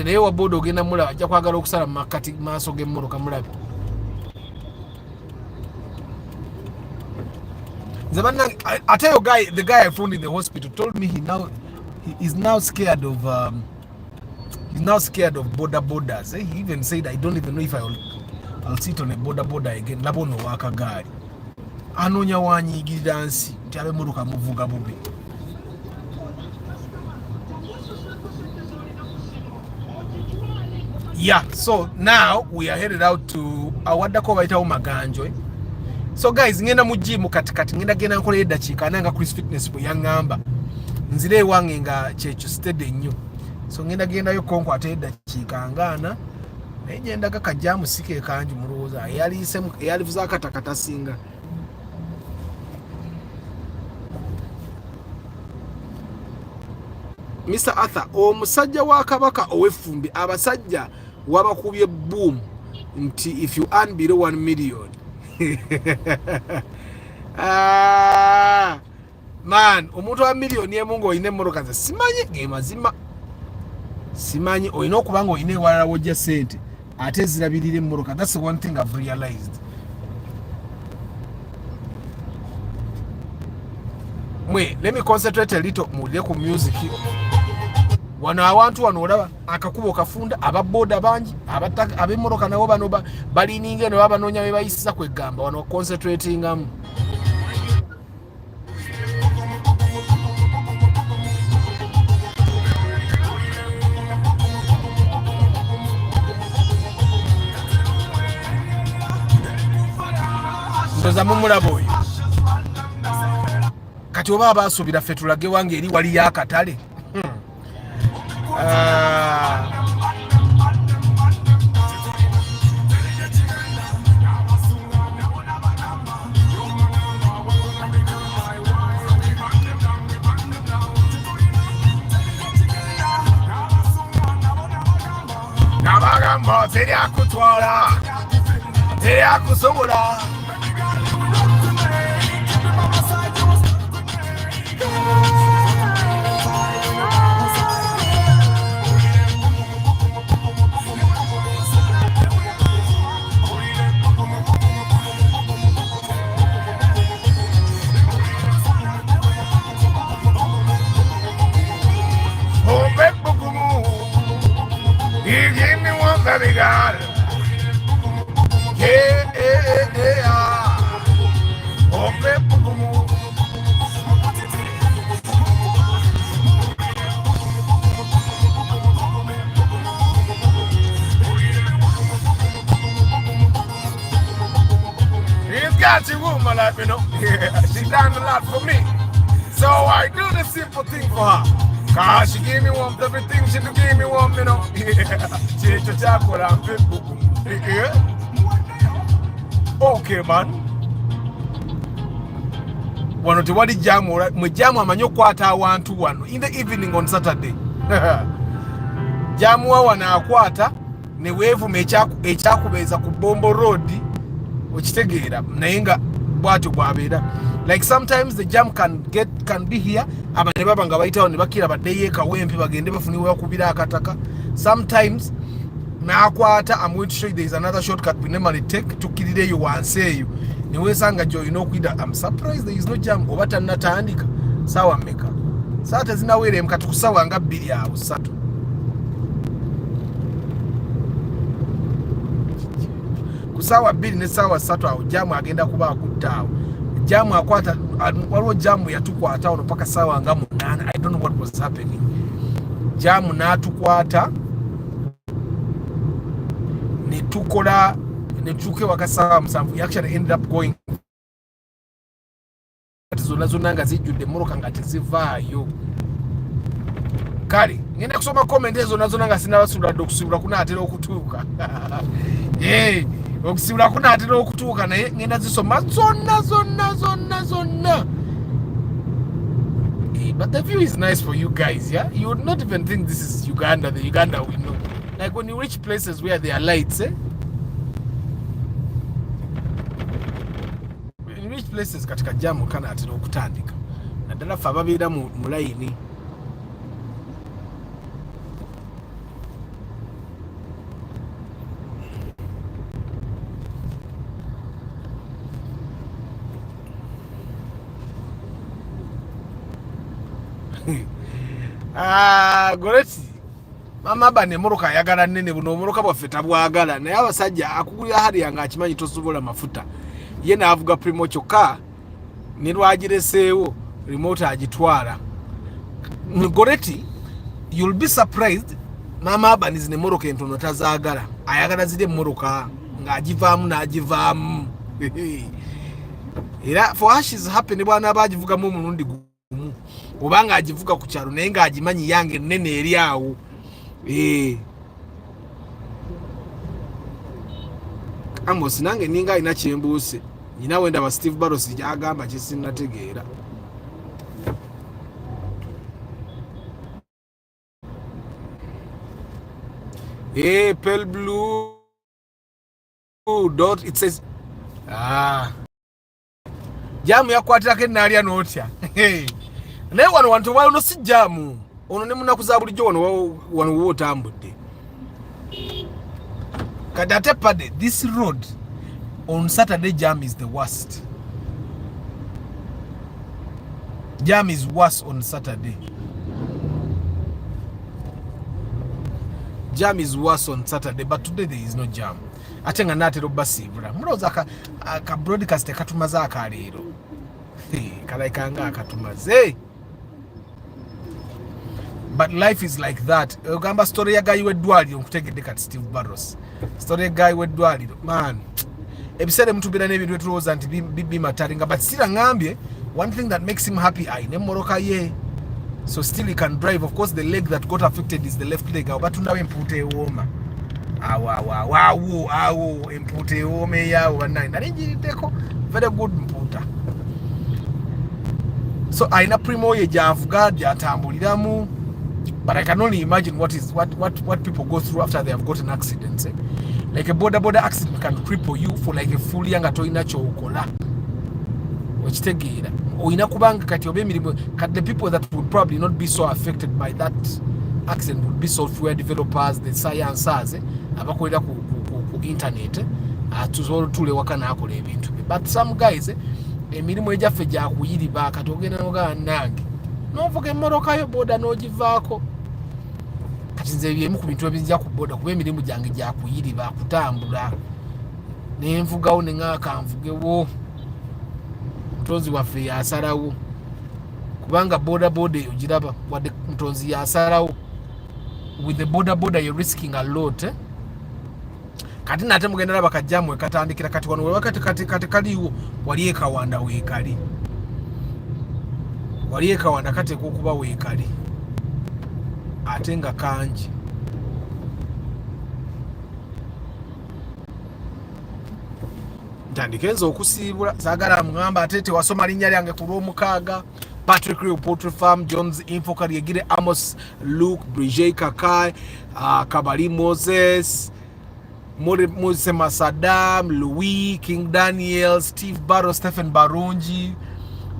naye waboda ogenda mulaba ajja kwagala okusala makati maaso g'emmotoka mulabe. I tell you, the guy I found in the hospital told me he is now scared of border borders. He even said, I don't even know if I'll sit on a border again. Labono waka gari anonya wanyigirira nsi nti ab'emmotoka muvuga bubi. Yeah, so now we are headed out to awaddako bayitawo Maganjo. So guys, ngenda mu gym katikati, ngenda nkola eddakiika nanga Chris Fitness bwe yaŋŋamba nzire ewange nga kyekyo steady nnyo. So gendayo konkwata eddakiika ngaana naye gyendaga kajjamu sike kanju mulowooza eyalivuza akatakata singa. Mr. Arthur, omusajja wa Kabaka ow'effumbi, abasajja wabakubye boom nti if you earn below 1 million. Man, omuntu wa million emu ng'olina emmotoka ze simanyi gemazima. Simanyi olina okuba nga olina ewalala wojja ssente ate zirabirira emmotoka. That's the one thing I've realized. Let me concentrate a little mulire ku music. Wano awantu wano olaba akakubo kafunda, ababoda bangi, ab'emmotoka nabo bano balininga ne babanoonya be bayisiza kwegamba wano concentratingamu. Ndoza mumulabo oyo kati oba abasuubira ffe tulage wange eri waliyo akatale. Jama teria kutwala, teria kusobola. You give me one baby girl. Yeah, yeah, yeah. Oh, baby, he's got a woman like me, know. Yeah, she done a lot for me. So I do the simple thing for her. Cause she gave me warmth, everything she do give me warmth, you know. She just chocolate and people. Okay, man. One of the what jam or Mujamu Manyo Quata 1-1 in the evening on Saturday. Jamua wana quarter, ni wevu mechaku beza kubombo road, which tegera, nainga watu bwabeda. Like sometimes the jam can be here. Abaneba bangabaita on bakira badeye kawempe bagende bafuniwe kubira akataka. Sometimes nakwata I'm going to show you there is another shortcut we normally take to kilide you and say you. Niwe sanga jo you know kwida I'm surprised there is no jam obata natandika. Sawa meka. Sata zina were mkatukusawa nga 2 awo 3. Kusawa 2 ne sawa 3 awo jam agenda kuba akutawo. Jamu akwata waliwo jamu yatukwata ono paka sawa nga 8. I don't know what was happening. Jamu natukwata netukola netuke wakasawa 7. We actually ended up going zona nga zijjudde moroka nga tezivaayo. Kale ngenda kusoma comment ezo nazo nga sinabasula okusibula kunaatera okutuuka. Okusibula kunaatera okutuuka naye ngenda zisoma zonna. But the view is nice for you guys, yeah? You would not even think this is Uganda, the Uganda we know. Like when you reach places where there are lights, eh? When you reach places katika jamu kana atira okutandika. Naddala ffe ababeera mu layini. Goreti mama bane moroka yagala nene buno moroka bwafeta bwagala naye abasajja akugulira hali yanga akimanyi tosobola mafuta ye naavuga primo kyokka ne lwagireseewo remote agitwala. Goreti you'll be surprised mama bane zine moroka entono tazaagala ayagala zire moroka ng'agivaamu n'agivaamu. Era for her she's happy ne bwana abagivugamu omulundi obanga agivuga ku kyalo naye nga agimanyi yange nene eri awo. Amos nange ninga ina kyembuuse nyina wenda ba Steve Barros gyagamba kyesinategeera. Pale blue dot it says jamu yakwatirako enaalya n'otya. Naye wano wantu wano si jamu ono ne munaku za bulijjo wano wootambudde. Kadate pade this road on Saturday jam is the worst. Jam is worse on Saturday. Jam is worse on Saturday, but today there is no jam. Ate nga naatera obbasiibula mulowooza ka broadcast katumaze akaleero kalaikanga akatumaze. But life is like that. Ogamba story ya guy weddwaliro nkutegedde kati Steve Barros. Story ya guy weddwaliro man. Ebiseera mtu bira n'ebintu etulowooza nti bimataringa, but still ngambye one thing that makes him happy ayina emmoroka ye. So still he can drive. Of course the leg that got affected is the left leg. Batundawo empuuta ewooma. Awo empuuta ewooma eyaawo bannange nali njiriddeko very good mpuuta. So ayina primo ye gy'avuga gy'atambuliramu. But I can only imagine what people go through after they have gotten accidents. Like a border accident can cripple you for like a full young atoina chokola. Which take it. The people that would probably not be so affected by that accident would be software developers, the sciences, abakolera ku internet, tule wakana akola ebintu. But some guys, emirimu ejaffe gya kuyiriba kati ogenda nange novuga emmoroka yo boda n'ogivaako. Kati nze byemu ku bintu ebinzija ku boda kuba emirimu gyange gya kuyiriba kutambula nenvugawo neŋŋaaka nvugewo mutonzi waffe yasalawo kubanga boda eyo giraba wadde mutonzi yasalawo. With the boda you're risking a lot. Kati nate mugenda laba kajjamwe katandikira kati wano wakati kati kaliwo wali ekawanda weekali. Wali ekawanda kati kukuba weekali. Ate nga kangi. Ntandike okusiibula saagala mugamba ate tewasoma linnya lyange ku lw'omukaaga. Patrick Rio Poultry Farm, John's Info Kariegire, Amos Luke, Brigitte Kakai, Kabali Moses, Mose Masadam, Louis, King Daniel, Steve Barrow, Stephen Barunji,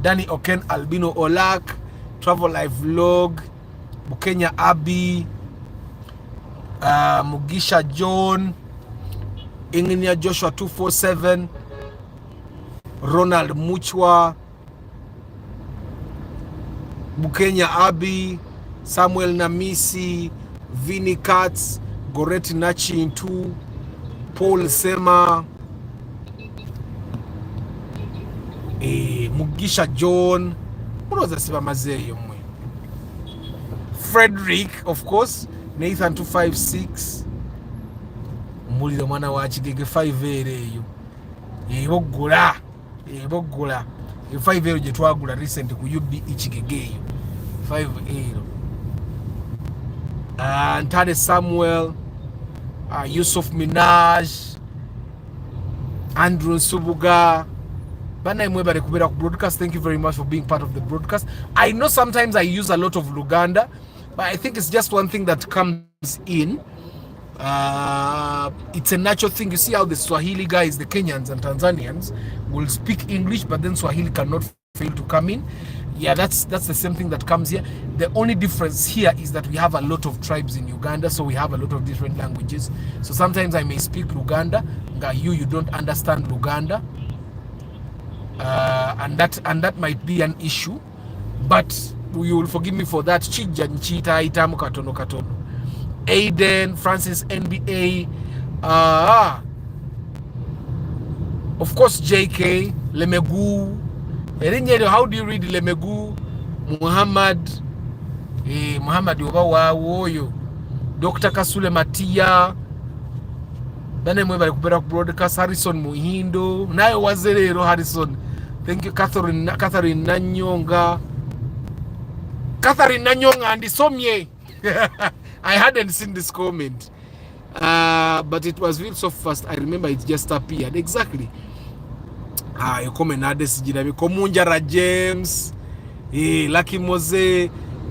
Danny Oken, Albino Olak, Travel Life Vlog, Bukenya Abi, Mugisha John, Engineer Joshua 247, Ronald Muchwa, Bukenya Abi, Samuel Namisi, Vinny Katz, Goreti Nachintu, Paul Sema, Mugisha John, Frederick, of course, Nathan 256, Muliro mwana wa Chigege 5 eyo. Ebogula. 5 eyo gye twagula recent ku UB Chigege eyo. 5 eyo. Ntale Samuel, Yusuf Minaj, Andrew Subuga. Bana mwebale kubera ku broadcast. Thank you very much for being part of the broadcast. I know sometimes I use a lot of Luganda, but I think it's just one thing that comes in. It's a natural thing. You see how the Swahili guys, the Kenyans and Tanzanians, will speak English, but then Swahili cannot fail to come in. Yeah, that's the same thing that comes here. The only difference here is that we have a lot of tribes in Uganda, so we have a lot of different languages. So sometimes I may speak Luganda, you don't understand Luganda, and that might be an issue, but you will forgive me for that. Chija nchita itamu katono katono. Aiden, Francis NBA, of course JK, Lemegu. How do you read Lemegu? Muhammad Oba Woyo, Dr. Kasule Matia, Bane Mwebale Kubera Broadcast, Harrison Muhindo, Nayo Wazerero Harrison. Thank you, Catherine Nanyonga. Catherine Nanyonga and Somye. I hadn't seen this comment, but it was real so fast. I remember it just appeared. Exactly. You comment Ades Jirabi Komunjara James, Lucky Mose,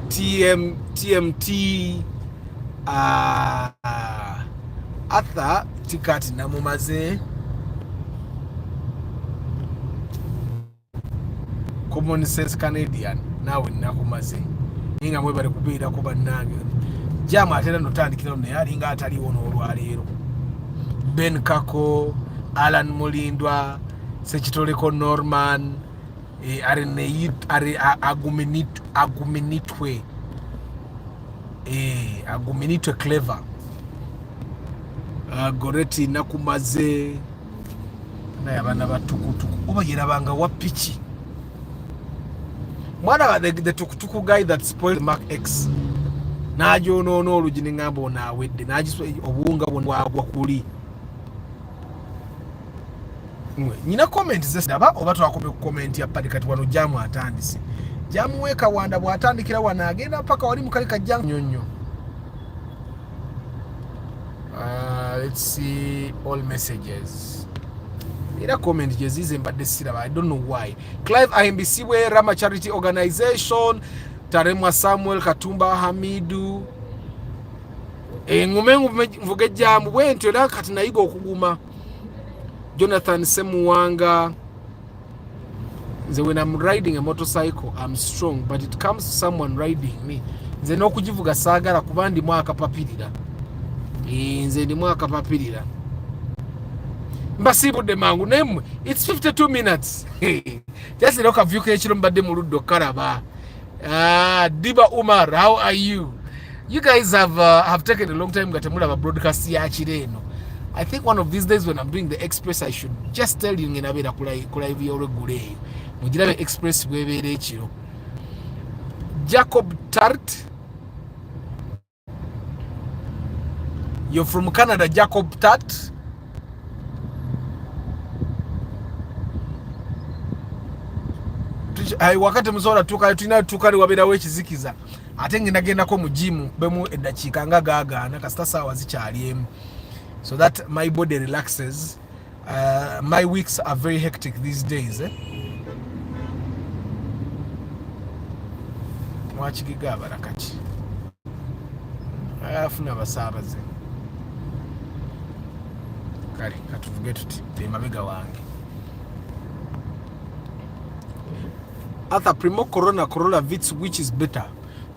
TMT, Atha Tikati Namumaze, Common Sense Canadian. Now in Nakumaze, Ninga Webber Kubida Kubanagi. Jama atera notandikira ne alinga atali ono olwaleero. Ben Kako, Alan Mulindwa, Sechitoleko Norman, Aguminitwe Clever, Goreti Nakumaze, naye abana batukutuku oba yerabanga wa pichi. Mwana the tukutuku guy that spoiled Mark X. Najo no olugini ngambo na wedde najiswe obunga bwagwa kuli. Nina comment zesaba oba twakobe comment ya pali kati wano jamu atandisi. Jamu weka wanda bwatandikira wana agenda paka wali mukali kajja nyonyo. Let's see all messages. Ira comment jezize mbadde siraba. I don't know why. Clive IMBC we Rama Charity Organization, Taremwa Samuel Katumba Hamidu ngumengu mvuge jamu bwentyo era kati nayiga okuguma Jonathan Semuwanga nze when I'm riding a motorcycle I'm strong but it comes to someone riding me nze n'okugivuga saagala kuba ndimu akapapirira nze ndimu akapapirira mbasibudde mangu nemwe it's 52 minutes just look at vyuka ekiro mbadde mu luddo karaba Diba Umar, how are you? You guys have taken a long time to mulaba broadcast ya chireno. I think one of these days when I'm doing the express I should just tell you ngenabera kulaive yore gure. Mujirabe express bwebere ekiro. Jacob Tart. You're from Canada, Jacob Tart. Wakati mzora tukali wabera wekizikiza ate ngenda ko mu gym bemu eddakiika nga gaagaana kasita saawa zikyaliemu so that my body relaxes. My weeks are very hectic these days. Mwakigiga barakaki afuna basaabaze kale katuvuge tuti emabega wange Arthur Primo Corona Corolla Vitz, which is better?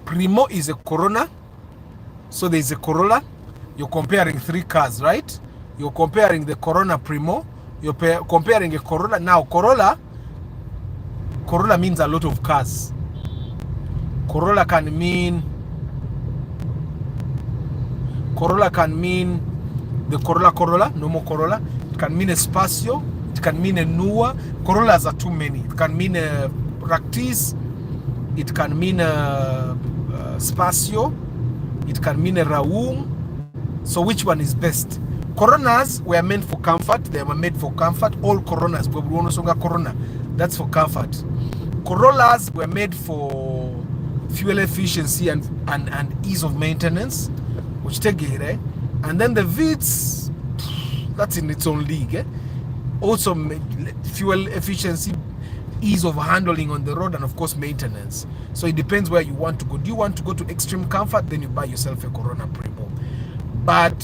Primo is a Corona, so there is a Corolla. You're comparing three cars, right? You're comparing the Corona Primo, you're comparing a Corolla. Now Corolla means a lot of cars. Corolla can mean the Corolla, normal Corolla. It can mean a Spio, it can mean a Nua. Corollas are too many. It can mean a Practice, it can mean a Spio, it can mean a Raum. So which one is best? Coronas were meant for comfort. They were made for comfort. All Coronas, Corona, that's for comfort. Corollas were made for fuel efficiency and ease of maintenance, which take it, and then the Vitz, that's in its own league. Also fuel efficiency, ease of handling on the road, and of course maintenance. So it depends where you want to go. Do you want to go to extreme comfort? Then you buy yourself a Corona Primo. But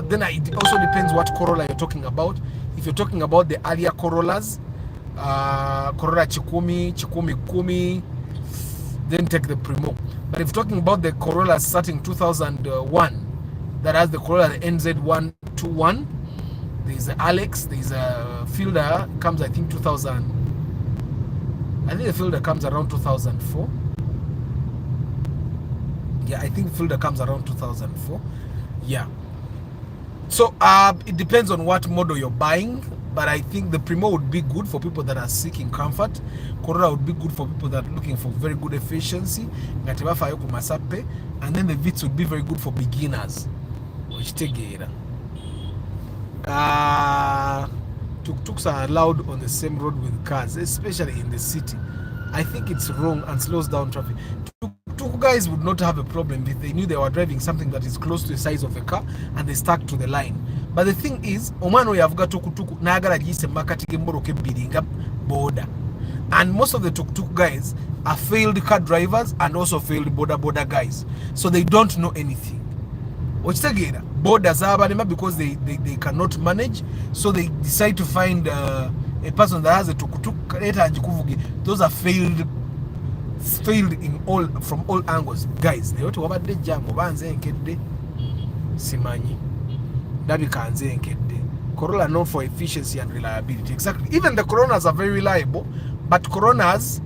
then it also depends what Corolla you're talking about. If you're talking about the earlier Corollas, Corolla Chikumi, Kumi, then take the Primo. But if you're talking about the Corollas starting 2001, that has the Corolla the NZ121, there's the Alex, there's a Fielder, comes I think 2000. I think the Fielder comes around 2004. Yeah, I think Fielder comes around 2004. Yeah. So it depends on what model you're buying, but I think the Primo would be good for people that are seeking comfort. Corolla would be good for people that are looking for very good efficiency. And then the Vitz would be very good for beginners. Tuk-tuks are allowed on the same road with cars, especially in the city. I think it's wrong and slows down traffic. Tuk guys would not have a problem if they knew they were driving something that is close to the size of a car and they stuck to the line. But the thing is, omano yavuga tuk-tuk nagala jise makati gemboro kebiringa border. And most of the tuk-tuk guys are failed car drivers and also failed border guys. So they don't know anything. Ochitagera borders abalema because they cannot manage, so they decide to find a person that has a tuk-tuk. Those are failed in from all angles. Guys, they ought to have a jam obanze enkedde simanyi dabika nze enkedde. Corolla known for efficiency and reliability. Exactly. Even the Coronas are very reliable, but Coronas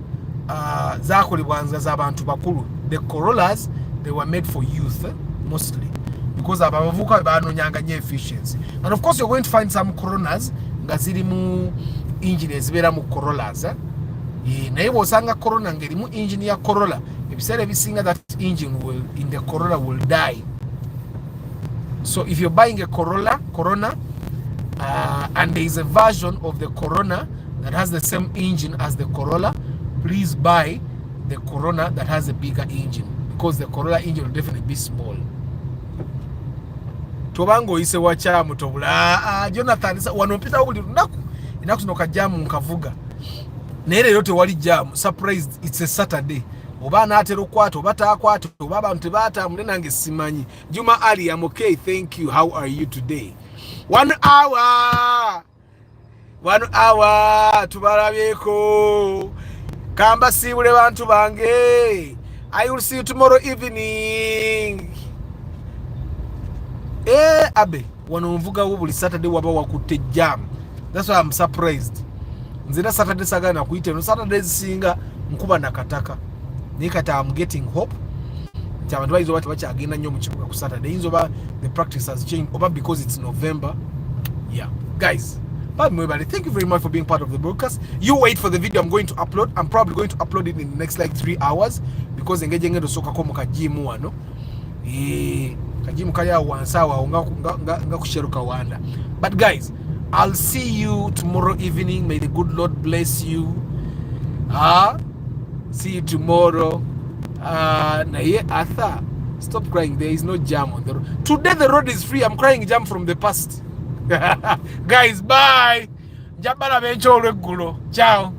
zakolibwanza z'abantu bakulu. The Corollas, they were made for youth mostly, because abavuka banonyanga nye efficiency. And of course you're going to find some Coronas nga zirimu engine ezibera mu Corollas. Naye bw'osanga Corona ngerimu engine ya Corolla, ebiseera ebisinga that engine in the Corolla will die. So if you're buying a Corona, and there is a version of the Corona that has the same engine as the Corolla, please buy the Corona that has a bigger engine, because the Corolla engine will definitely be small. Tobango ise wacha mutobula Jonathan wanompita buli lunaku inaku zino kajamu nkavuga nere yote wali jam surprised it's a Saturday oba naatera okukwata oba taakwata oba abantu tebaatambule nange simanyi. Juma Ali, I'm okay, thank you. How are you today? 1 hour tubalabyeko. Kamba siibule bantu bange. I will see you tomorrow evening. Abe wano nvuga wo buli Saturday waba wakutte jam. That's why I'm surprised. Nzina Saturday sagana kuyite no Saturday singa nkuba nakataka. Nikata I'm getting hope. Abantu bayizo bati bakyagenda nnyo mu kibuga ku Saturday. Inzoba the practice has changed over because it's November. Yeah, guys. Thank you very much for being part of the broadcast. You wait for the video I'm going to upload. I'm probably going to upload it in the next like 3 hours because engaging ngendo soka ko mu kajimu wano. Kajimu kaya wansawa nga kusheruka wanda. But guys, I'll see you tomorrow evening. May the good Lord bless you. See you tomorrow. Arthur, stop crying. There is no jam on the road. Today the road is free. I'm crying jam from the past. Guys, bye. Jabala bencho olweggulo. Ciao.